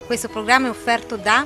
Questo programma è offerto da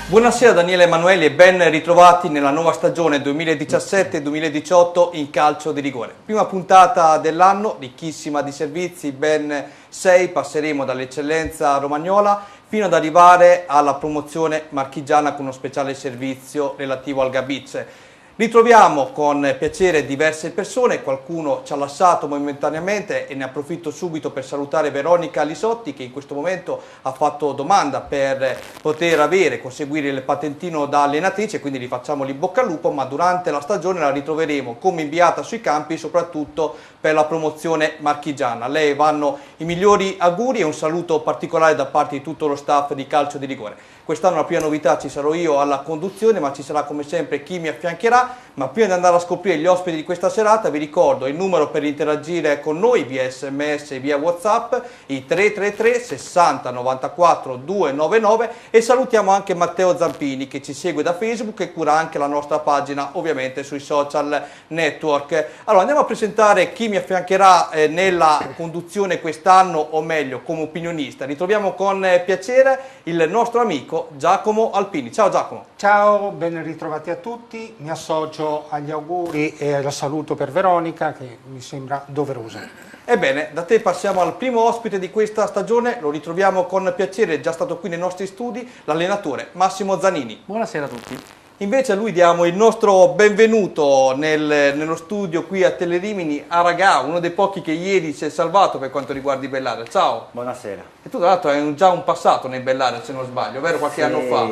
Buonasera Daniele Emanueli e ben ritrovati nella nuova stagione 2017-2018 in calcio di rigore. Prima puntata dell'anno, ricchissima di servizi, ben 6, passeremo dall'eccellenza romagnola fino ad arrivare alla promozione marchigiana con uno speciale servizio relativo al Gabice. Ritroviamo con piacere diverse persone, qualcuno ci ha lasciato momentaneamente e ne approfitto subito per salutare Veronica Lisotti che in questo momento ha fatto domanda per poter conseguire il patentino da allenatrice, quindi gli facciamo in bocca al lupo, ma durante la stagione la ritroveremo come inviata sui campi soprattutto per la promozione marchigiana. A lei vanno i migliori auguri e un saluto particolare da parte di tutto lo staff di Calcio di Rigore. Quest'anno la prima novità ci sarò io alla conduzione, ma ci sarà come sempre chi mi affiancherà. Ma prima di andare a scoprire gli ospiti di questa serata vi ricordo il numero per interagire con noi via SMS e via WhatsApp, i 333 60 94 299, e salutiamo anche Matteo Zampini che ci segue da Facebook e cura anche la nostra pagina ovviamente sui social network. Allora andiamo a presentare chi mi affiancherà nella conduzione quest'anno, o meglio come opinionista. Ritroviamo con piacere il nostro amico Giacomo Alpini. Ciao Giacomo. Ciao, ben ritrovati a tutti, mi associo agli auguri e al saluto per Veronica che mi sembra doverosa. Ebbene, da te passiamo al primo ospite di questa stagione, lo ritroviamo con piacere, è già stato qui nei nostri studi, l'allenatore Massimo Zanini. Buonasera a tutti. Invece a lui diamo il nostro benvenuto nello studio qui a Telerimini, a Ragà, uno dei pochi che ieri si è salvato per quanto riguarda i Bellaria. Ciao. Buonasera. E tu tra l'altro hai già un passato nei Bellaria, se non sbaglio, vero? Qualche anno fa?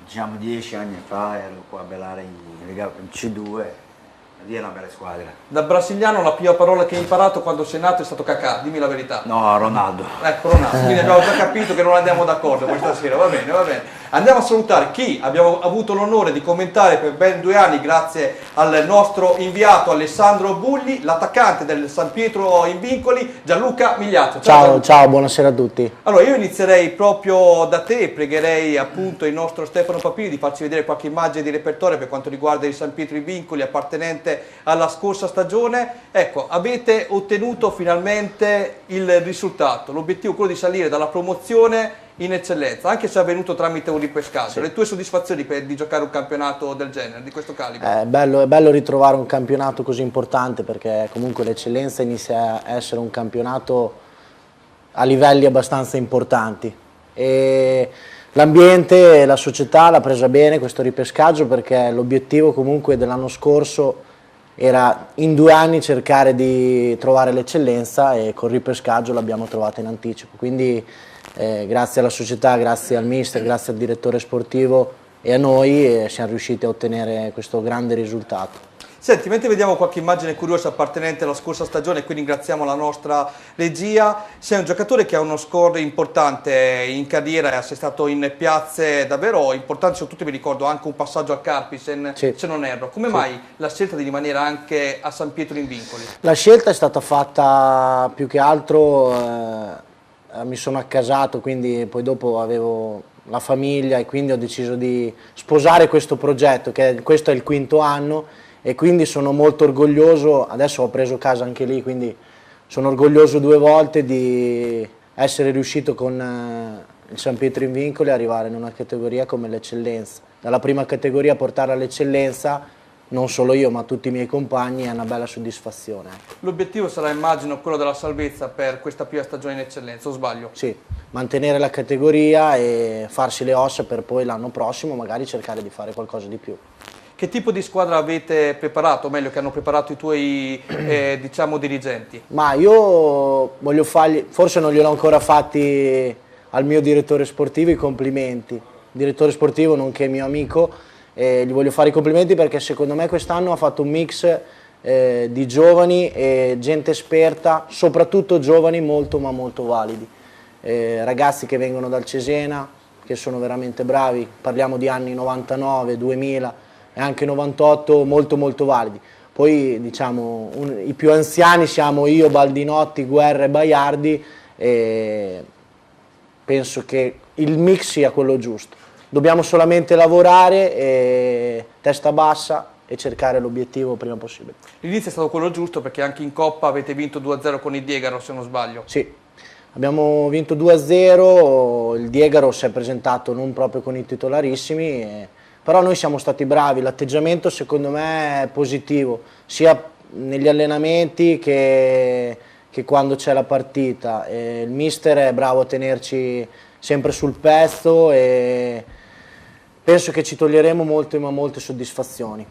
Diciamo 10 anni fa ero qua a Bellaria in C2, lì è una bella squadra. Da brasiliano la prima parola che hai imparato quando sei nato è stato cacà, dimmi la verità. No, Ronaldo. Ecco Ronaldo, quindi abbiamo già capito che non andiamo d'accordo questa sera, va bene, va bene. Andiamo a salutare chi abbiamo avuto l'onore di commentare per ben 2 anni grazie al nostro inviato Alessandro Bulli, l'attaccante del San Pietro in Vincoli, Gianluca Migliaccio. Ciao, buonasera a tutti. Allora io inizierei proprio da te e pregherei appunto il nostro Stefano Papini di farci vedere qualche immagine di repertorio per quanto riguarda il San Pietro in Vincoli appartenente alla scorsa stagione. Ecco, avete ottenuto finalmente il risultato, l'obiettivo è quello di salire dalla promozione in eccellenza, anche se è avvenuto tramite un ripescaggio. Sì. Le tue soddisfazioni di giocare un campionato del genere, di questo calibro? È bello ritrovare un campionato così importante perché comunque l'eccellenza inizia a essere un campionato a livelli abbastanza importanti e l'ambiente e la società l'ha presa bene questo ripescaggio perché l'obiettivo comunque dell'anno scorso era in 2 anni cercare di trovare l'eccellenza e col ripescaggio l'abbiamo trovata in anticipo, quindi grazie alla società, grazie al mister, grazie al direttore sportivo e a noi siamo riusciti a ottenere questo grande risultato. Senti, mentre vediamo qualche immagine curiosa appartenente alla scorsa stagione, qui ringraziamo la nostra regia, sei un giocatore che ha uno score importante in carriera, sei stato in piazze davvero importanti, soprattutto mi ricordo anche un passaggio al Carpisen, sì, se non erro. Come sì, mai la scelta di rimanere anche a San Pietro in Vincoli? La scelta è stata fatta più che altro, mi sono accasato, quindi poi dopo avevo la famiglia e quindi ho deciso di sposare questo progetto, questo è il 5º anno e quindi sono molto orgoglioso, adesso ho preso casa anche lì, quindi sono orgoglioso 2 volte di essere riuscito con il San Pietro in Vincoli a arrivare in una categoria come l'eccellenza. Dalla prima categoria portare all'eccellenza, non solo io ma tutti i miei compagni, è una bella soddisfazione. L'obiettivo sarà immagino quello della salvezza per questa prima stagione in eccellenza, o sbaglio? Sì, mantenere la categoria e farsi le ossa per poi l'anno prossimo magari cercare di fare qualcosa di più. Che tipo di squadra avete preparato, o meglio che hanno preparato i tuoi diciamo dirigenti? Ma io voglio fargli, forse non gliel'ho ancora fatti al mio direttore sportivo i complimenti, direttore sportivo nonché mio amico, gli voglio fare i complimenti perché secondo me quest'anno ha fatto un mix di giovani e gente esperta, soprattutto giovani molto ma molto validi, ragazzi che vengono dal Cesena, che sono veramente bravi, parliamo di anni 99, 2000 e anche 98 molto molto validi. Poi diciamo i più anziani siamo io, Baldinotti, Guerra e Baiardi, e penso che il mix sia quello giusto. Dobbiamo solamente lavorare, testa bassa, e cercare l'obiettivo prima possibile. L'inizio è stato quello giusto perché anche in Coppa avete vinto 2-0 con il Diegaro, se non sbaglio. Sì, abbiamo vinto 2-0, il Diegaro si è presentato non proprio con i titolarissimi, però noi siamo stati bravi, l'atteggiamento secondo me è positivo, sia negli allenamenti che quando c'è la partita. Il mister è bravo a tenerci sempre sul pezzo e penso che ci toglieremo molte ma molte soddisfazioni.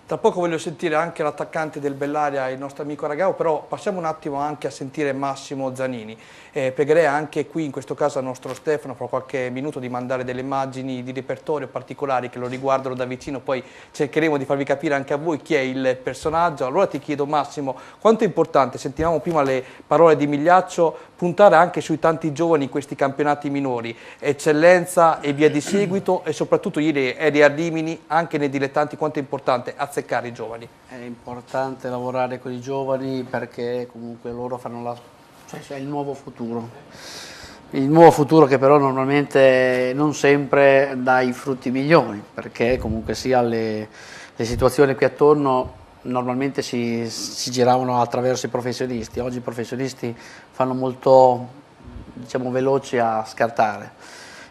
Tra poco voglio sentire anche l'attaccante del Bellaria, il nostro amico Ragao, però passiamo un attimo anche a sentire Massimo Zanini. Pregherei anche qui, in questo caso al nostro Stefano, fra qualche minuto di mandare delle immagini di repertorio particolari che lo riguardano da vicino, poi cercheremo di farvi capire anche a voi chi è il personaggio. Allora ti chiedo Massimo, quanto è importante, sentivamo prima le parole di Migliaccio, puntare anche sui tanti giovani in questi campionati minori, eccellenza e via di seguito, e soprattutto ieri eri a Rimini, anche nei dilettanti, quanto è importante azzeccare i giovani? È importante lavorare con i giovani perché comunque loro fanno c'è il nuovo futuro. Il nuovo futuro che però normalmente non sempre dà i frutti migliori, perché comunque sia le situazioni qui attorno normalmente si giravano attraverso i professionisti. Oggi i professionisti fanno molto, diciamo, veloci a scartare.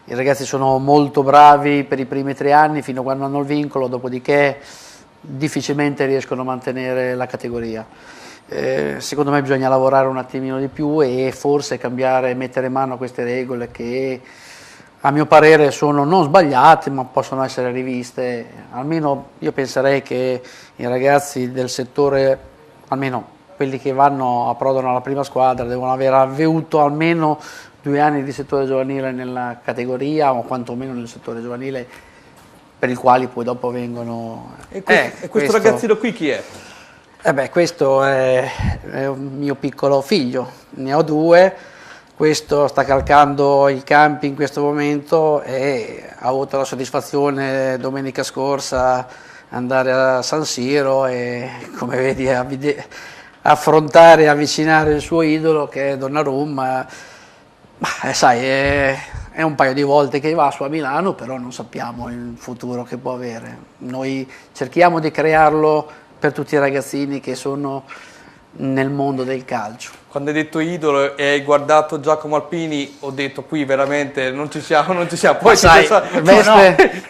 I ragazzi sono molto bravi per i primi 3 anni fino a quando hanno il vincolo, dopodiché difficilmente riescono a mantenere la categoria. Secondo me bisogna lavorare un attimino di più e forse cambiare, mettere mano a queste regole che a mio parere sono non sbagliate ma possono essere riviste. Almeno io penserei che i ragazzi del settore, almeno quelli che approdano alla prima squadra, devono aver avuto almeno 2 anni di settore giovanile nella categoria o quantomeno nel settore giovanile, per il quali poi dopo vengono... E questo ragazzino qui chi è? Questo è un mio piccolo figlio, ne ho 2, questo sta calcando i campi in questo momento e ha avuto la soddisfazione domenica scorsa andare a San Siro e, come vedi, affrontare e avvicinare il suo idolo che è Donnarumma. Sai, è un paio di volte che va su a Milano, però non sappiamo il futuro che può avere. Noi cerchiamo di crearlo per tutti i ragazzini che sono nel mondo del calcio. Quando hai detto idolo e hai guardato Giacomo Alpini, ho detto qui veramente non ci siamo. Poi sai,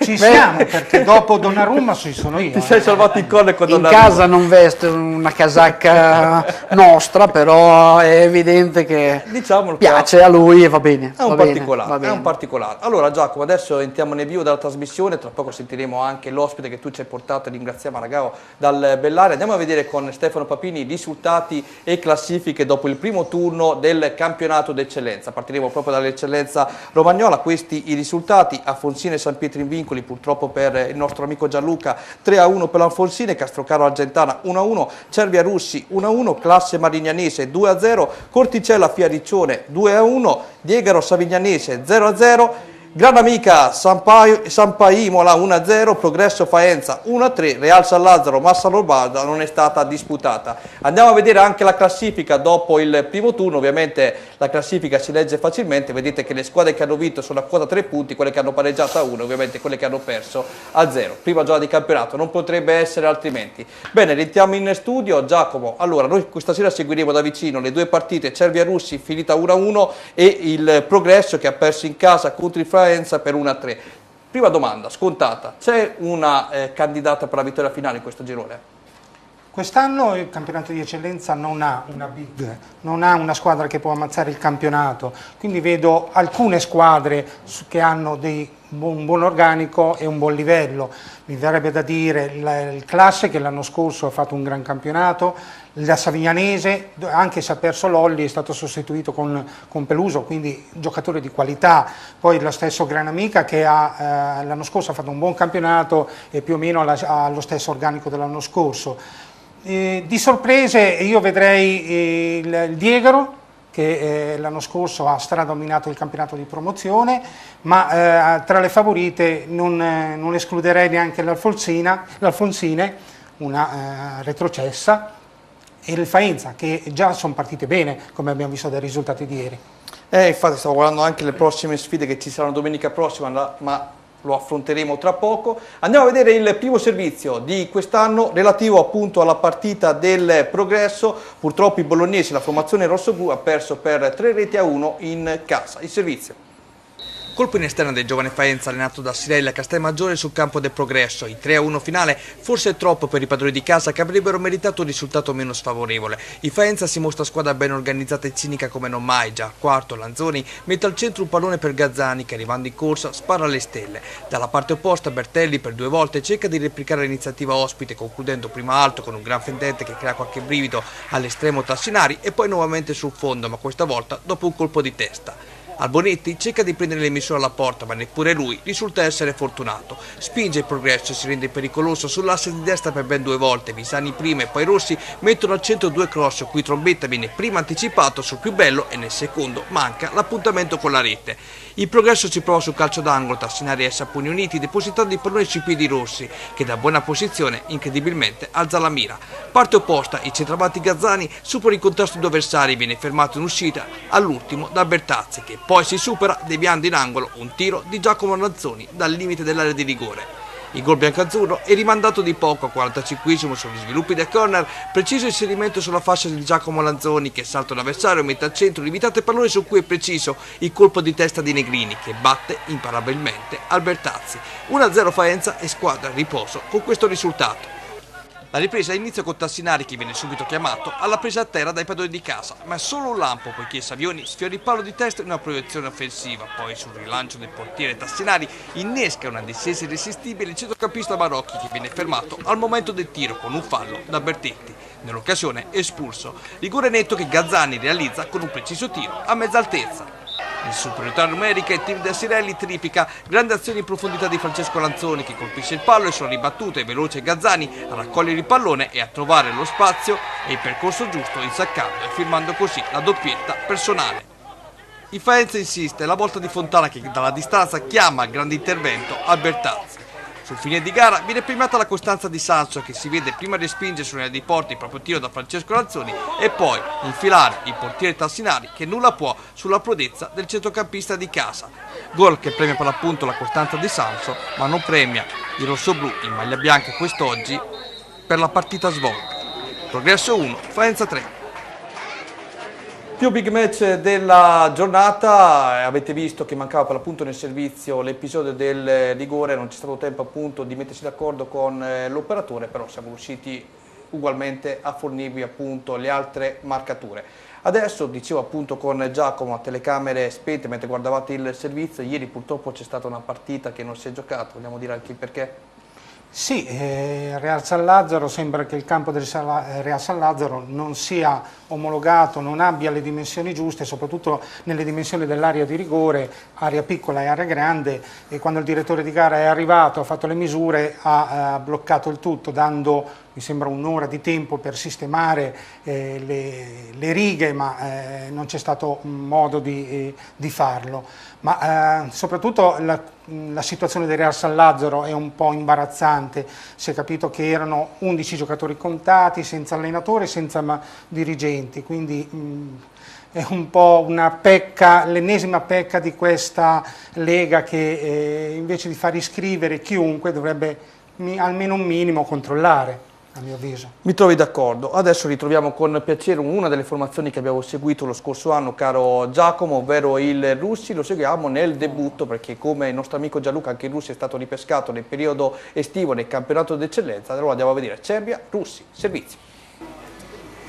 ci siamo, perché dopo Donnarumma ci sono io. Ti sei salvato in corner con in Donnarumma. casa non veste una casacca nostra, però è evidente che piace a lui e va bene. È un particolare. Allora Giacomo, adesso entriamo nel vivo della trasmissione, tra poco sentiremo anche l'ospite che tu ci hai portato, ringraziamo Ragao dal Bellaria. Andiamo a vedere con Stefano Papini i risultati e classifiche dopo il primo turno del campionato d'eccellenza. Partiremo proprio dall'eccellenza romagnola. Questi i risultati: Alfonsine San Pietro in Vincoli, purtroppo per il nostro amico Gianluca 3-1 per l'Alfonsine, Castrocaro Argentana 1-1, Cervia Russi 1-1, Classe Marignanese 2-0, Corticella Fiariccione 2-1, Diegaro Savignanese 0-0, Granamica Sampa Imola 1-0, Progresso Faenza 1-3, Real San Lazzaro Massa Lombarda non è stata disputata. Andiamo a vedere anche la classifica dopo il primo turno. Ovviamente la classifica si legge facilmente, vedete che le squadre che hanno vinto sono a quota 3 punti, quelle che hanno pareggiato a 1, ovviamente quelle che hanno perso a 0. Prima giornata di campionato, non potrebbe essere altrimenti. Bene, rientriamo in studio. Giacomo, allora noi questa sera seguiremo da vicino le 2 partite, Cervia Russi finita 1-1 e il Progresso che ha perso in casa contro il Faenza per 1-3. Prima domanda, scontata, c'è una candidata per la vittoria finale in questo girone? Quest'anno il campionato di eccellenza non ha una big, non ha una squadra che può ammazzare il campionato, quindi vedo alcune squadre che hanno un buon organico e un buon livello. Mi verrebbe da dire il Classe, che l'anno scorso ha fatto un gran campionato, la Savignanese, anche se ha perso Lolli, è stato sostituito con Peluso, quindi giocatore di qualità. Poi lo stesso Granamica che l'anno scorso ha fatto un buon campionato e più o meno ha lo stesso organico dell'anno scorso. Di sorprese io vedrei il Diegaro, che l'anno scorso ha stradominato il campionato di promozione, ma tra le favorite non escluderei neanche l'Alfonsine, una retrocessa, e il Faenza, che già sono partite bene, come abbiamo visto dai risultati di ieri. Infatti stavo guardando anche le prossime sfide che ci saranno domenica prossima, ma lo affronteremo tra poco. Andiamo a vedere il primo servizio di quest'anno relativo appunto alla partita del Progresso. Purtroppo i bolognesi, la formazione rossoblu, ha perso per 3-1 in casa. Il servizio. Colpo in esterna del giovane Faenza allenato da Sirelli a Castelmaggiore sul campo del Progresso. Il 3-1 finale forse è troppo per i padroni di casa, che avrebbero meritato un risultato meno sfavorevole. Il Faenza si mostra squadra ben organizzata e cinica come non mai. Già quarto Lanzoni mette al centro un pallone per Gazzani, che arrivando in corsa spara alle stelle. Dalla parte opposta Bertelli per 2 volte cerca di replicare l'iniziativa ospite, concludendo prima alto con un gran fendente che crea qualche brivido all'estremo Tassinari e poi nuovamente sul fondo, ma questa volta dopo un colpo di testa. Albonetti cerca di prendere l'emissione alla porta, ma neppure lui risulta essere fortunato. Spinge il Progresso e si rende pericoloso sull'asse di destra per ben 2 volte. Visani prima e poi Rossi mettono al centro 2 cross, cui Trombetta viene prima anticipato sul più bello e nel secondo manca l'appuntamento con la rete. Il Progresso ci prova sul calcio d'angolo, Tassinari e Saponi uniti, depositando il pallone sui piedi Rossi, che da buona posizione incredibilmente alza la mira. Parte opposta, il centravanti Gazzani supera in contrasto 2 avversari, viene fermato in uscita all'ultimo da Bertazzi, che poi si supera deviando in angolo un tiro di Giacomo Lanzoni dal limite dell'area di rigore. Il gol biancazzurro è rimandato di poco a 45esimo sugli sviluppi del corner, preciso inserimento sulla fascia di Giacomo Lanzoni, che salta l'avversario e mette al centro l'imitato pallone su cui è preciso il colpo di testa di Negrini, che batte imparabilmente Albertazzi. 1-0 Faenza e squadra a riposo con questo risultato. La ripresa inizia con Tassinari, che viene subito chiamato alla presa a terra dai padroni di casa, ma è solo un lampo poiché Savioni sfiora il palo di testa in una proiezione offensiva. Poi sul rilancio del portiere Tassinari innesca una discesa irresistibile il centrocampista Barocchi, che viene fermato al momento del tiro con un fallo da Bertetti. Nell'occasione espulso. Rigore netto che Gazzani realizza con un preciso tiro a mezza altezza. In superiorità numerica il team del Sirelli triplica, grande azione in profondità di Francesco Lanzoni, che colpisce il pallo e sulla ribattuta è veloce Gazzani a raccogliere il pallone e a trovare lo spazio e il percorso giusto insaccando e firmando così la doppietta personale. Il Faenza insiste, la volta di Fontana che dalla distanza chiama al grande intervento Albertazzi. Sul fine di gara viene premiata la costanza di Sanso, che si vede prima respingere sulla di porta il proprio tiro da Francesco Lanzoni e poi infilare il portiere Tassinari, che nulla può sulla prodezza del centrocampista di casa. Gol che premia per l'appunto la costanza di Sanso, ma non premia i rossoblù in maglia bianca quest'oggi per la partita svolta. Progresso 1, Faenza 3. Più big match della giornata, avete visto che mancava per l'appunto nel servizio l'episodio del rigore, non c'è stato tempo appunto di mettersi d'accordo con l'operatore, però siamo riusciti ugualmente a fornirvi appunto le altre marcature. Adesso dicevo appunto con Giacomo a telecamere spente mentre guardavate il servizio, ieri purtroppo c'è stata una partita che non si è giocata, vogliamo dire anche il perché? Sì, Real San Lazzaro, sembra che il campo del Real San Lazzaro non sia omologato, non abbia le dimensioni giuste, soprattutto nelle dimensioni dell'area di rigore, area piccola e area grande, e quando il direttore di gara è arrivato, ha fatto le misure, ha bloccato il tutto, dando, mi sembra, un'ora di tempo per sistemare le righe, ma non c'è stato modo di farlo. Ma soprattutto la situazione del Real San Lazzaro è un po' imbarazzante. Si è capito che erano 11 giocatori contati, senza allenatore, senza dirigenti, quindi è un po' una pecca, l'ennesima pecca di questa Lega, che invece di far iscrivere chiunque dovrebbe almeno un minimo controllare, a mio avviso. Mi trovi d'accordo. Adesso ritroviamo con piacere una delle formazioni che abbiamo seguito lo scorso anno, caro Giacomo, ovvero il Russi. Lo seguiamo nel debutto perché, come il nostro amico Gianluca, anche il Russi è stato ripescato nel periodo estivo nel campionato d'eccellenza. Allora andiamo a vedere Cervia, Russi, servizio.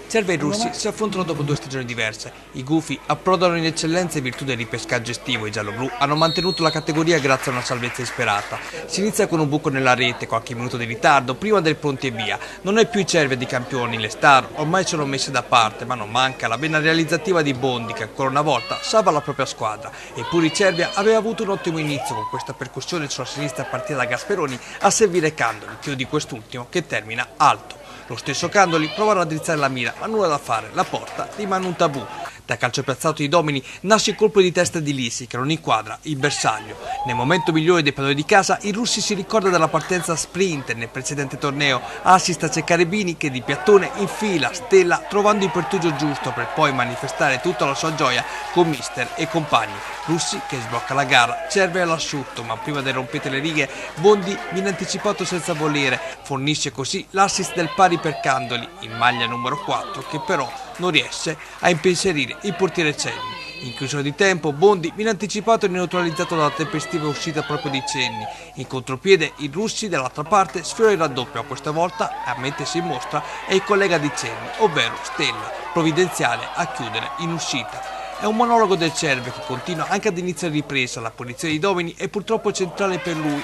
Cervia e Russi si affrontano dopo 2 stagioni diverse. I Gufi approdano in eccellenza in virtù del ripescaggio estivo. I gialloblu hanno mantenuto la categoria grazie a una salvezza insperata. Si inizia con un buco nella rete, qualche minuto di ritardo prima del pronti e via. Non è più i Cervia di campioni, le star ormai sono messe da parte, ma non manca la vena realizzativa di Bondi, che ancora una volta salva la propria squadra. Eppure il Cervia aveva avuto un ottimo inizio con questa percussione sulla sinistra partita da Gasperoni a servire Candoli, tiro di quest'ultimo che termina alto. Lo stesso Candoli prova a raddrizzare la mira, ma nulla da fare, la porta rimane un tabù. Da calcio piazzato di Domini nasce il colpo di testa di Lisi che non inquadra il bersaglio. Nel momento migliore dei padroni di casa, il Russi si ricorda della partenza sprint nel precedente torneo, assist a Ceccaribini che di piattone infila Stella trovando il pertugio giusto per poi manifestare tutta la sua gioia con mister e compagni. Russi che sblocca la gara, serve all'asciutto, ma prima del rompete le righe Bondi viene anticipato senza volere, fornisce così l'assist del pari per Candoli in maglia numero 4 che però non riesce a impensierire il portiere Cenni. In chiusura di tempo Bondi viene anticipato e neutralizzato dalla tempestiva uscita proprio di Cenni. In contropiede il Russi dall'altra parte sfiora il raddoppio, questa volta a mettersi in mostra è il collega di Cenni, ovvero Stella, provvidenziale a chiudere in uscita. È un monologo del Cerve che continua anche ad inizio ripresa, la punizione di Domini è purtroppo centrale per lui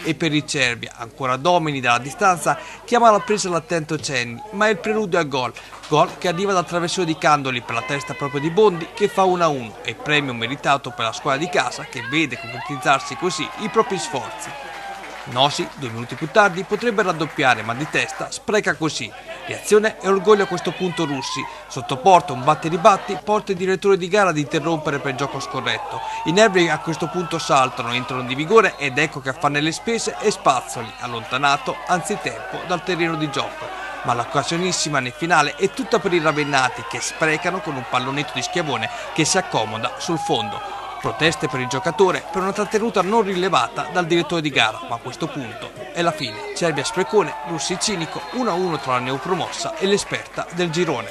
e per il Cervia, ancora Domini dalla distanza chiama alla presa l'attento Cenni, ma è il preludio al gol che arriva dal traversone di Candoli per la testa proprio di Bondi che fa 1-1 e premio meritato per la squadra di casa che vede concretizzarsi così i propri sforzi. Nosi, 2 minuti più tardi, potrebbe raddoppiare, ma di testa spreca così. Reazione e orgoglio a questo punto Russi. Sotto porta un batti-ribatti porta il direttore di gara ad interrompere per gioco scorretto. I nervi a questo punto saltano, entrano di vigore ed ecco che a farne le spese e Spazzoli, allontanato anzitempo dal terreno di gioco. Ma l'occasionissima nel finale è tutta per i ravennati che sprecano con un pallonetto di Schiavone che si accomoda sul fondo. Proteste per il giocatore per una trattenuta non rilevata dal direttore di gara, ma a questo punto è la fine. Cervia sprecone, Russi cinico, 1-1 tra la neopromossa e l'esperta del girone.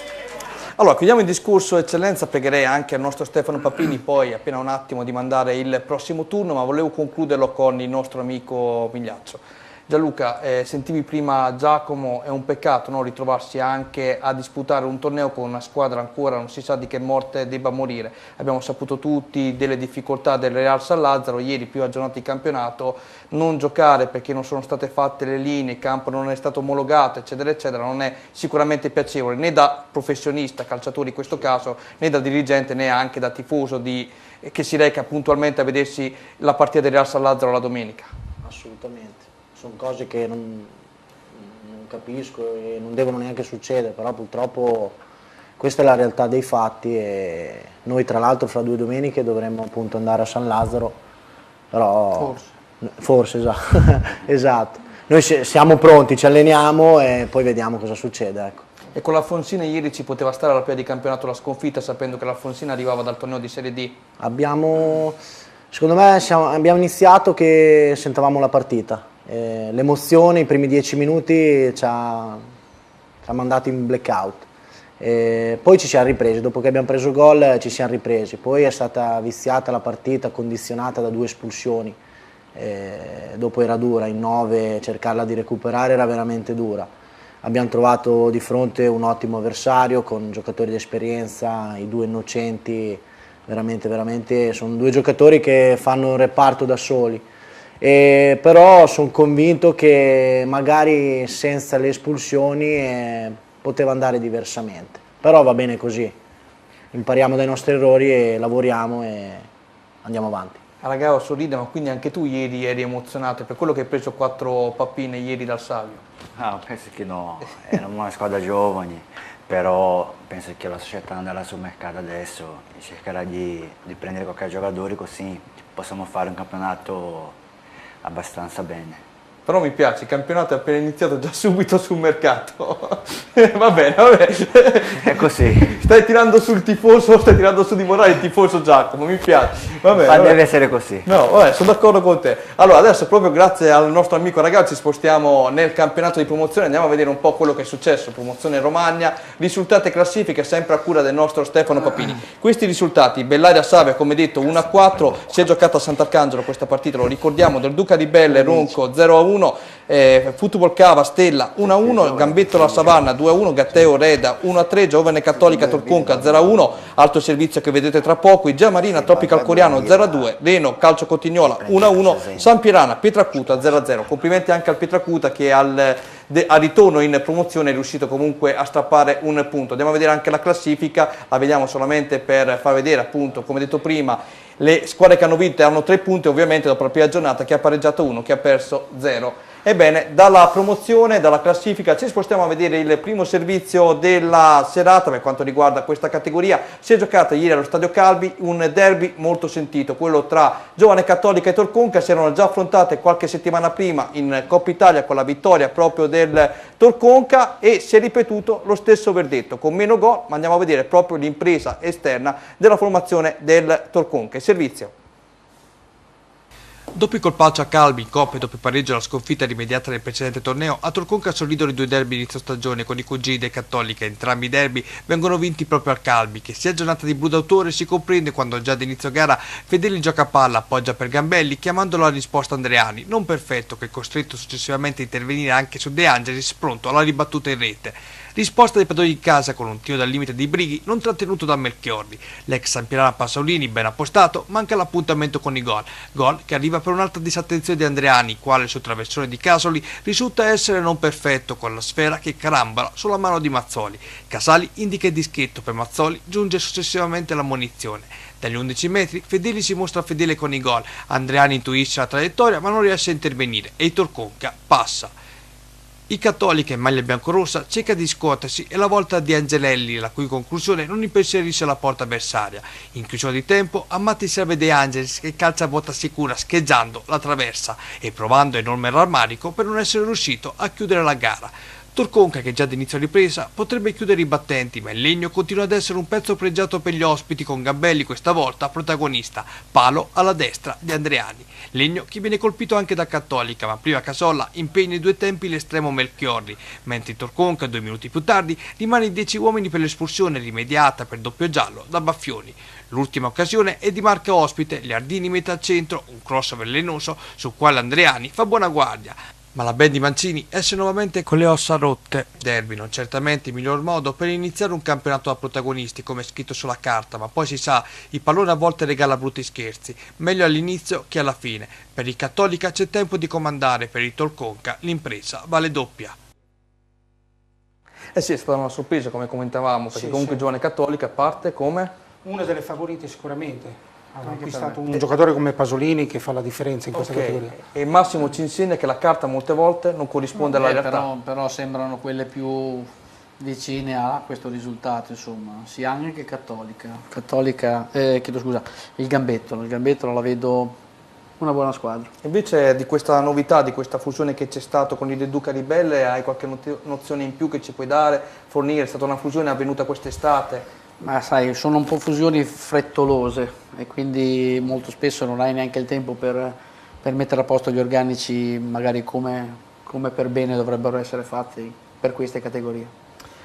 Allora, chiudiamo il discorso eccellenza, pregherei anche al nostro Stefano Papini poi appena un attimo di mandare il prossimo turno, ma volevo concluderlo con il nostro amico Migliaccio. Gianluca, sentivi prima Giacomo, è un peccato, no, ritrovarsi anche a disputare un torneo con una squadra ancora non si sa di che morte debba morire. Abbiamo saputo tutti delle difficoltà del Real San Lazzaro, ieri prima giornata di campionato, non giocare perché non sono state fatte le linee, il campo non è stato omologato, eccetera, eccetera, non è sicuramente piacevole né da professionista, calciatore in questo caso, né da dirigente, né anche da tifoso che si reca puntualmente a vedersi la partita del Real San Lazzaro la domenica. Assolutamente. Sono cose che non capisco e non devono neanche succedere, però purtroppo questa è la realtà dei fatti e noi tra l'altro fra 2 domeniche dovremmo appunto andare a San Lazzaro, però forse esatto. Esatto. Noi siamo pronti, ci alleniamo e poi vediamo cosa succede. Ecco. E con l'Alfonsina ieri ci poteva stare alla prima di campionato la sconfitta sapendo che l'Alfonsina arrivava dal torneo di Serie D? Secondo me abbiamo iniziato che sentavamo la partita. L'emozione, i primi 10 minuti ci ha mandato in blackout. Poi ci siamo ripresi, dopo che abbiamo preso il gol ci siamo ripresi. Poi è stata viziata la partita, condizionata da 2 espulsioni. Dopo era dura, in 9 cercarla di recuperare era veramente dura. Abbiamo trovato di fronte un ottimo avversario con giocatori di esperienza, i 2 innocenti, veramente sono 2 giocatori che fanno un reparto da soli. Però sono convinto che magari senza le espulsioni poteva andare diversamente, però va bene così, impariamo dai nostri errori e lavoriamo e andiamo avanti. Aragao sorride, ma quindi anche tu ieri eri emozionato per quello che hai preso 4 pappine ieri dal Savio? Penso che no, erano una squadra giovane, però penso che la società andrà sul mercato adesso e cercherà di prendere qualche giocatore così possiamo fare un campionato abbastanza bene. Però mi piace, il campionato è appena iniziato già subito sul mercato. Va bene. È così. Stai tirando sul tifoso, stai tirando su di morale il tifoso Giacomo, mi piace. Ma deve essere così. No, sono d'accordo con te. Allora, adesso proprio grazie al nostro amico ragazzi ci spostiamo nel campionato di promozione, andiamo a vedere un po' quello che è successo, promozione Romagna, risultati e classifiche sempre a cura del nostro Stefano Papini. Questi risultati, Bellaria Savia come detto 1-4, si è giocata a Sant'Arcangelo questa partita, lo ricordiamo, del Duca di Belle, Ronco 0-1, Football Cava Stella 1-1, Gambetto La Savanna 2-1, Gatteo Reda 1-3, Giovane Cattolica Torconca 0-1, Alto Servizio che vedete tra poco, Gia Marina Tropical Coriano 0-2, Reno Calcio Cotignola 1-1, San Pirana Pietracuta 0-0. Complimenti anche al Pietracuta che a ritorno in promozione è riuscito comunque a strappare un punto. Andiamo a vedere anche la classifica, la vediamo solamente per far vedere appunto, come detto prima, le squadre che hanno vinto hanno 3 punti ovviamente dopo la prima giornata, chi ha pareggiato 1, chi ha perso 0. Ebbene, dalla promozione, dalla classifica, ci spostiamo a vedere il primo servizio della serata per quanto riguarda questa categoria. Si è giocata ieri allo Stadio Calvi un derby molto sentito, quello tra Giovane Cattolica e Torconca. Si erano già affrontate qualche settimana prima in Coppa Italia con la vittoria proprio del Torconca e si è ripetuto lo stesso verdetto, con meno gol, ma andiamo a vedere proprio l'impresa esterna della formazione del Torconca. Il servizio. Dopo il colpaccio a Calvi in Coppa e dopo il pareggio alla sconfitta rimediata nel precedente torneo, a Torconca sorridono i 2 derby inizio stagione con i cugini del Cattolica. Entrambi i derby vengono vinti proprio al Calvi, che sia giornata di blu d'autore si comprende quando già ad inizio gara Fedeli gioca a palla, appoggia per Gambelli, chiamandolo alla risposta Andreani, non perfetto, che è costretto successivamente a intervenire anche su De Angelis, pronto alla ribattuta in rete. Risposta dei padroni di casa con un tiro dal limite dei Brighi non trattenuto da Melchiorri. L'ex Sampierana Passaulini, ben appostato, manca l'appuntamento con i gol. Gol che arriva per un'altra disattenzione di Andreani, quale sul traversone di Casoli risulta essere non perfetto con la sfera che carambola sulla mano di Mazzoli. Casali indica il dischetto, per Mazzoli giunge successivamente l'ammonizione. Dagli 11 metri Fedeli si mostra fedele con i gol. Andreani intuisce la traiettoria ma non riesce a intervenire e il Torconca passa. Il Cattolica in maglia biancorossa cerca di scuotersi e la volta di Angelelli, la cui conclusione non impensierisce la porta avversaria. In chiusura di tempo, a Matti serve De Angelis che calcia a botta sicura scheggiando la traversa e provando enorme rammarico per non essere riuscito a chiudere la gara. Torconca, che già d'inizio ripresa potrebbe chiudere i battenti, ma il Legno continua ad essere un pezzo pregiato per gli ospiti, con Gambelli questa volta protagonista, palo alla destra di Andreani. Legno che viene colpito anche da Cattolica, ma prima Casolla impegna i 2 tempi l'estremo Melchiorri, mentre Torconca 2 minuti più tardi rimane in 10 uomini per l'espulsione rimediata per doppio giallo da Baffioni. L'ultima occasione è di marca ospite, Liardini mette al centro un cross velenoso sul quale Andreani fa buona guardia. Ma la band di Mancini esce nuovamente con le ossa rotte. Derby non certamente il miglior modo per iniziare un campionato da protagonisti come scritto sulla carta, ma poi si sa, il pallone a volte regala brutti scherzi, meglio all'inizio che alla fine. Per il Cattolica c'è tempo di comandare, per il Torconca l'impresa vale doppia. Eh sì, è stata una sorpresa come commentavamo, perché comunque Giovane Cattolica parte come una delle favorite sicuramente. Ha acquistato un giocatore come Pasolini che fa la differenza in questa categoria. E Massimo ci insegna che la carta molte volte non corrisponde alla realtà. Però sembrano quelle più vicine a questo risultato, insomma, sia anche Cattolica, chiedo scusa, il Gambetto la vedo una buona squadra. Invece di questa novità, di questa fusione che c'è stato con il Duca Ribelle, hai qualche nozione in più che ci puoi dare, fornire? È stata una fusione avvenuta quest'estate? Ma sai, sono un po' fusioni frettolose e quindi molto spesso non hai neanche il tempo per mettere a posto gli organici magari come per bene dovrebbero essere fatti per queste categorie.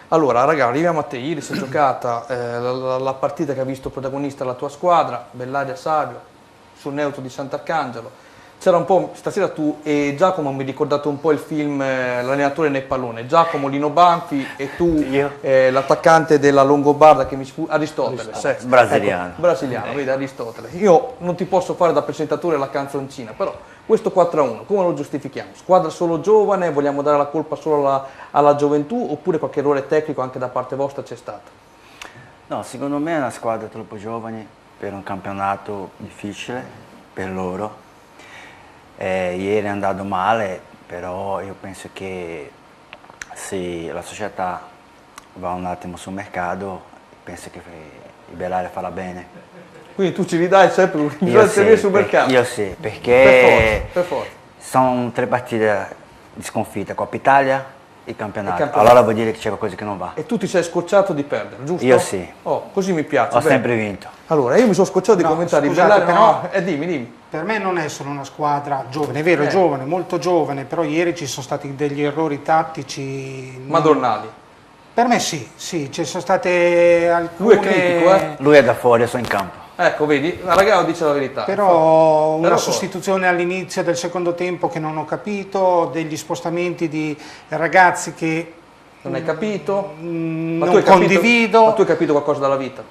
Allora ragazzi, arriviamo a te. Ieri si è giocata la partita che ha visto protagonista la tua squadra, Bellaria Savio, sul neutro di Sant'Arcangelo. C'era un po', stasera tu e Giacomo mi ricordate un po' il film L'allenatore nel pallone. Giacomo Lino Banfi e tu l'attaccante della Longobarda che mi Aristotele. Brasiliano. Ecco, brasiliano, vedi Aristotele. Io non ti posso fare da presentatore la canzoncina, però questo 4-1 come lo giustifichiamo? Squadra solo giovane, vogliamo dare la colpa solo alla gioventù oppure qualche errore tecnico anche da parte vostra c'è stato? No, secondo me è una squadra troppo giovane per un campionato difficile per loro. Ieri è andato male, però io penso che se la società va un attimo sul mercato, penso che il Bellaria farà bene. Quindi tu ci ridai sempre un sul mercato? Io sì, perché per forza. Sono 3 partite di sconfitta, Coppa Italia e campionato. Allora vuol dire che c'è qualcosa che non va. E tu ti sei scocciato di perdere, giusto? Io sì. Oh, così mi piace. Ho sempre vinto. Allora, io mi sono scocciato di commentare il Bellaria, però dimmi. Per me non è solo una squadra giovane, è vero, è giovane, molto giovane, però ieri ci sono stati degli errori tattici madornali. Per me sì, ci sono state alcune... Lui è critico, Lui è da fuori, io sono in campo. Ecco, vedi, la ragazza dice la verità. Però una sostituzione all'inizio del secondo tempo che non ho capito, degli spostamenti di ragazzi che... Non hai capito? Non condivido. Ma tu hai capito qualcosa dalla vita?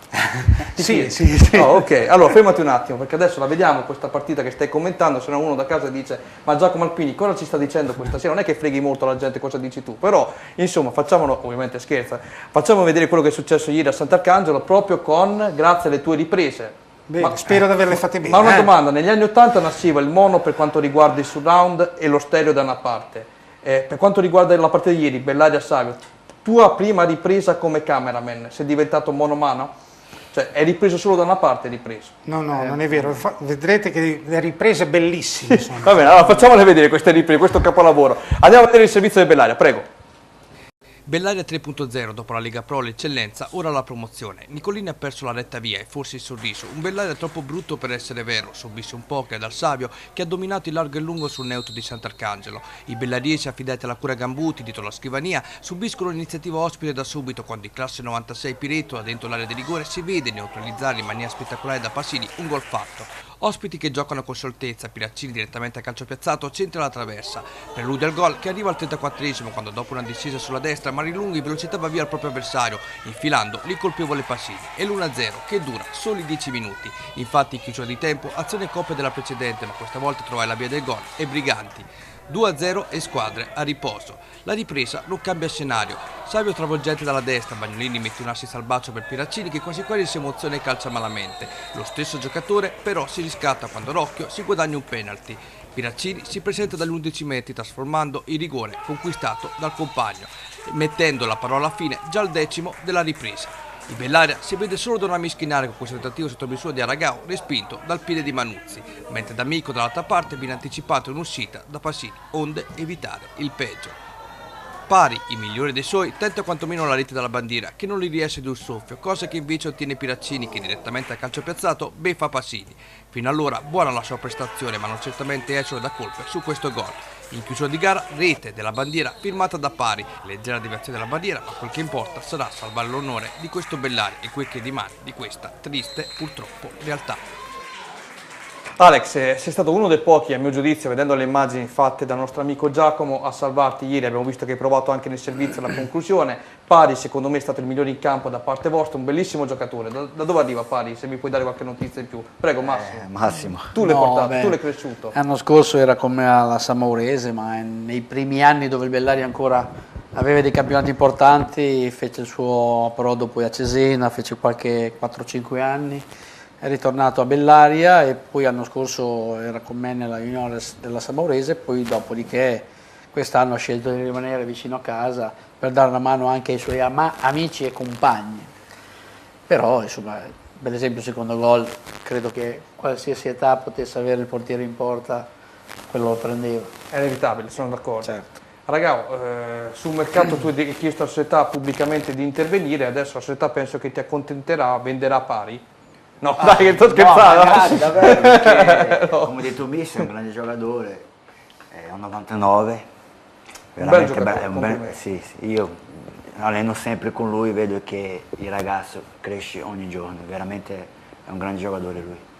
Sì. Oh, ok, allora fermati un attimo perché adesso la vediamo questa partita che stai commentando, se no uno da casa dice ma Giacomo Alpini cosa ci sta dicendo questa sera? Non è che freghi molto la gente cosa dici tu, però insomma facciamolo, ovviamente scherza, facciamo vedere quello che è successo ieri a Sant'Arcangelo proprio grazie alle tue riprese Bene, spero di averle fatte bene. Ma una domanda, negli anni 80 nasceva il mono per quanto riguarda il surround e lo stereo da una parte. Per quanto riguarda la partita di ieri, Bellaria Savio, tua prima ripresa come cameraman, sei diventato monomano? Cioè, è ripreso solo da una parte, è ripreso. No, non è vero. Vedrete che le riprese bellissime sono. Va bene, allora facciamole vedere queste riprese, questo capolavoro. Andiamo a vedere il servizio di Bellaria, prego. Bellaria 3.0 dopo la Lega Pro l'eccellenza, ora la promozione. Nicolini ha perso la retta via e forse il sorriso. Un Bellaria troppo brutto per essere vero, subisce un poker dal Savio che ha dominato il largo e lungo sul neutro di Sant'Arcangelo. I bellariesi affidati alla cura Gambuti dietro la scrivania subiscono l'iniziativa ospite da subito quando in classe 96 Piretto da dentro l'area di rigore si vede neutralizzare in maniera spettacolare da Pasini un gol fatto. Ospiti che giocano con scioltezza, Piraccini direttamente a calcio piazzato centra la traversa. Prelude al gol che arriva al 34esimo quando dopo una discesa sulla destra Marilunghi in velocità va via il proprio avversario, infilando l'incolpevole Pasini. E l'1-0 che dura solo i 10 minuti. Infatti in chiusura di tempo, azione coppia della precedente, ma questa volta trova la via del gol e Briganti. 2-0 e squadre a riposo. La ripresa non cambia scenario. Savio travolgente dalla destra, Bagnolini mette un assist al bacio per Piraccini che quasi quasi si emoziona e calcia malamente. Lo stesso giocatore però si riscatta quando Rocchio si guadagna un penalty. Piraccini si presenta dagli 11 metri trasformando il rigore conquistato dal compagno, mettendo la parola fine già al 10° della ripresa. Il Bellaria si vede solo da una mischinare con questo tentativo sotto misura di Aragao respinto dal piede di Manuzzi, mentre D'Amico dall'altra parte viene anticipato in uscita da Pasini, onde evitare il peggio. Pari, il migliore dei suoi, tenta quantomeno la rete dalla bandiera, che non gli riesce di un soffio, cosa che invece ottiene Piraccini che direttamente a calcio piazzato beffa Pasini. Fino allora buona la sua prestazione, ma non certamente esule da colpe su questo gol. In chiusura di gara, rete della bandiera firmata da Pari, leggera deviazione della bandiera, ma quel che importa sarà salvare l'onore di questo Bellaria e quel che rimane di questa triste, purtroppo, realtà. Alex, sei stato uno dei pochi, a mio giudizio, vedendo le immagini fatte dal nostro amico Giacomo, a salvarti ieri. Abbiamo visto che hai provato anche nel servizio alla conclusione. Pari, secondo me, è stato il migliore in campo da parte vostra, un bellissimo giocatore. Da dove arriva Pari? Se mi puoi dare qualche notizia in più. Prego, Massimo. Massimo. Tu l'hai portato, tu l'hai cresciuto. L'anno scorso era come alla Samaurese, ma nei primi anni dove il Bellaria ancora aveva dei campionati importanti, fece il suo approdo poi a Cesena, fece qualche 4-5 anni. È ritornato a Bellaria e poi l'anno scorso era con me nella Juniores della Samaurese, poi dopodiché quest'anno ha scelto di rimanere vicino a casa per dare una mano anche ai suoi amici e compagni. Però insomma, per esempio il secondo gol, credo che qualsiasi età potesse avere il portiere in porta, quello lo prendeva. È inevitabile, sono d'accordo. Certo. Ragazzi, sul mercato tu hai chiesto alla società pubblicamente di intervenire, adesso la società penso che ti accontenterà, venderà Pari. No, dai, che sto scherzando. No, magari, davvero, perché, come hai detto Miss, è un grande giocatore, è un 99, veramente giocatore, sì, io alleno sempre con lui, vedo che il ragazzo cresce ogni giorno, veramente è un grande giocatore lui.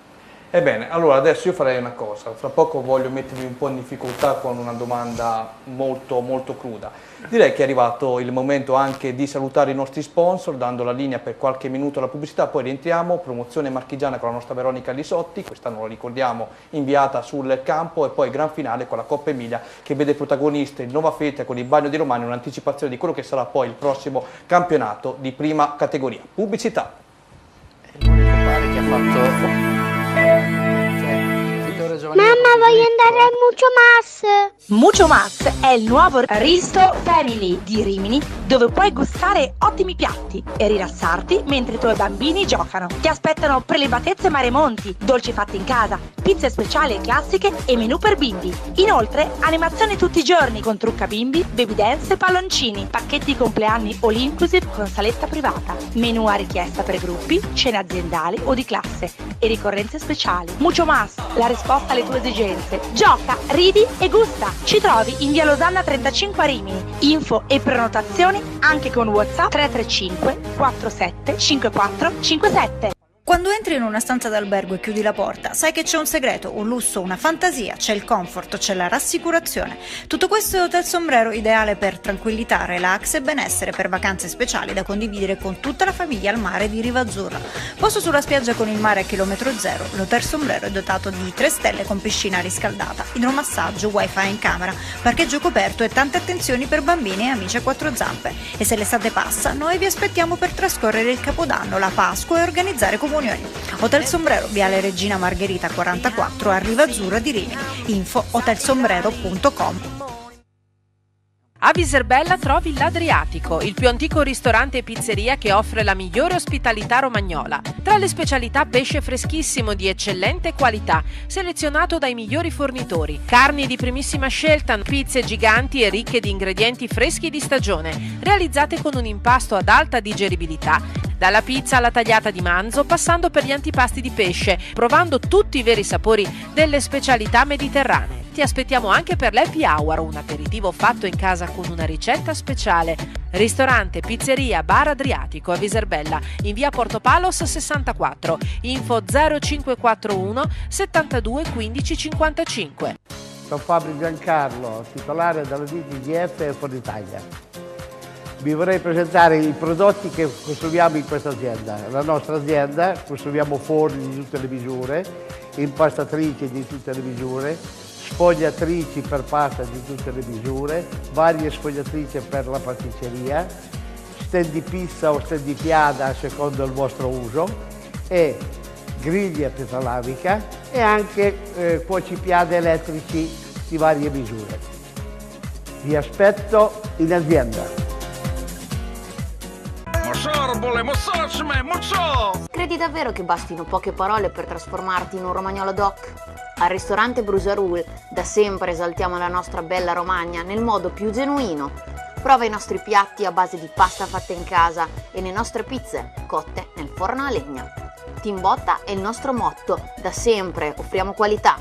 Ebbene, allora adesso io farei una cosa, fra poco voglio mettervi un po' in difficoltà con una domanda molto molto cruda. Direi che è arrivato il momento anche di salutare i nostri sponsor, dando la linea per qualche minuto alla pubblicità, poi rientriamo, promozione marchigiana con la nostra Veronica Lisotti, quest'anno lo ricordiamo, inviata sul campo, e poi gran finale con la Coppa Emilia che vede protagonista il Nova Fete con il Bagno di Romano, un'anticipazione di quello che sarà poi il prossimo campionato di prima categoria. Pubblicità. È l'unico pari che ha fatto... Mamma, voglio andare al Mucho Mas! Mucho Mas è il nuovo Risto Family di Rimini, dove puoi gustare ottimi piatti e rilassarti mentre i tuoi bambini giocano. Ti aspettano prelibatezze maremonti, dolci fatti in casa, pizze speciali e classiche e menù per bimbi. Inoltre, animazioni tutti i giorni con trucca bimbi, baby dance e palloncini, pacchetti compleanni all inclusive con saletta privata, menù a richiesta per gruppi, cene aziendali o di classe e ricorrenze speciali. Mucho Mas, la risposta alle tue esigenze. Gioca, ridi e gusta. Ci trovi in via Losanna 35 a Rimini. Info e prenotazioni anche con WhatsApp 335 47 54 57. Quando entri in una stanza d'albergo e chiudi la porta, sai che c'è un segreto, un lusso, una fantasia, c'è il comfort, c'è la rassicurazione. Tutto questo è Hotel Sombrero, ideale per tranquillità, relax e benessere, per vacanze speciali da condividere con tutta la famiglia al mare di Riva Azzurra. Posto sulla spiaggia con il mare a chilometro zero, l'Hotel Sombrero è dotato di 3 stelle con piscina riscaldata, idromassaggio, wifi in camera, parcheggio coperto e tante attenzioni per bambini e amici a 4 zampe. E se l'estate passa, noi vi aspettiamo per trascorrere il Capodanno, la Pasqua e organizzare comunque comunioni. Hotel Sombrero, Viale Regina Margherita 44 a Riva Azzurra di Rimini. Info hotelsombrero.com. A Viserbella trovi l'Adriatico, il più antico ristorante e pizzeria che offre la migliore ospitalità romagnola. Tra le specialità pesce freschissimo di eccellente qualità, selezionato dai migliori fornitori. Carni di primissima scelta, pizze giganti e ricche di ingredienti freschi di stagione, realizzate con un impasto ad alta digeribilità. Dalla pizza alla tagliata di manzo, passando per gli antipasti di pesce, provando tutti i veri sapori delle specialità mediterranee. Ti aspettiamo anche per l'Happy Hour, un aperitivo fatto in casa con una ricetta speciale. Ristorante, pizzeria, bar Adriatico a Viserbella, in via Portopalos 64, info 0541 72 15 55. Sono Fabio Giancarlo, titolare della DGF e Forno Italia. Vi vorrei presentare i prodotti che costruiamo in questa azienda. La nostra azienda costruiamo forni di tutte le misure, impastatrici di tutte le misure, sfogliatrici per pasta di tutte le misure, varie sfogliatrici per la pasticceria, stand di pizza o stand di piada secondo il vostro uso, e griglie a pietra lavica e anche cuocipiade elettrici di varie misure. Vi aspetto in azienda. Credi davvero che bastino poche parole per trasformarti in un romagnolo doc? Al ristorante Bruserul da sempre esaltiamo la nostra bella Romagna nel modo più genuino. Prova i nostri piatti a base di pasta fatta in casa e le nostre pizze cotte nel forno a legna. Team Botta è il nostro motto, da sempre offriamo qualità.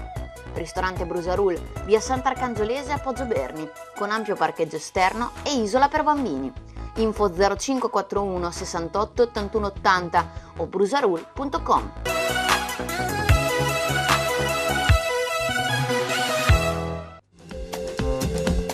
Ristorante Bruserul, via Sant'Arcangiolese a Poggio Berni, con ampio parcheggio esterno e isola per bambini. Info 0541 68 81 80 o bruserul.com.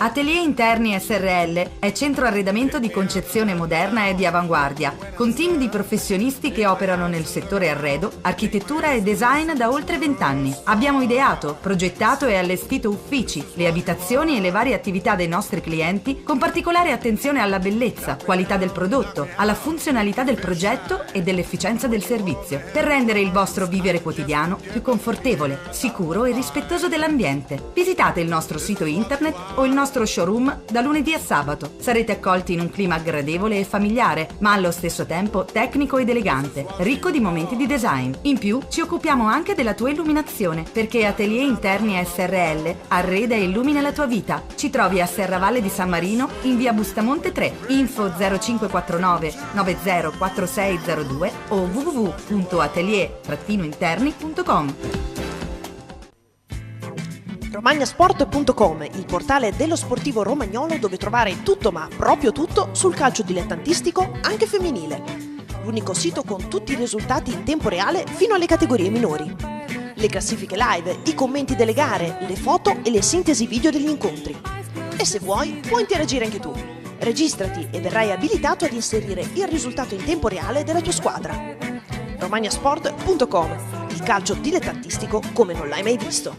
Atelier Interni SRL è centro arredamento di concezione moderna e di avanguardia, con team di professionisti che operano nel settore arredo, architettura e design da oltre 20 anni. Abbiamo ideato, progettato e allestito uffici, le abitazioni e le varie attività dei nostri clienti con particolare attenzione alla bellezza, qualità del prodotto, alla funzionalità del progetto e dell'efficienza del servizio, per rendere il vostro vivere quotidiano più confortevole, sicuro e rispettoso dell'ambiente. Visitate il nostro sito internet o il nostro showroom da lunedì a sabato. Sarete accolti in un clima gradevole e familiare, ma allo stesso tempo tecnico ed elegante, ricco di momenti di design. In più ci occupiamo anche della tua illuminazione, perché Atelier Interni SRL arreda e illumina la tua vita. Ci trovi a Serravalle di San Marino in via Bustamonte 3, info 0549 904602 o www.atelier-interni.com. Romagnasport.com, il portale dello sportivo romagnolo dove trovare tutto ma proprio tutto sul calcio dilettantistico anche femminile. L'unico sito con tutti i risultati in tempo reale fino alle categorie minori. Le classifiche live, i commenti delle gare, le foto e le sintesi video degli incontri. E se vuoi, puoi interagire anche tu. Registrati e verrai abilitato ad inserire il risultato in tempo reale della tua squadra. Romagnasport.com, il calcio dilettantistico come non l'hai mai visto.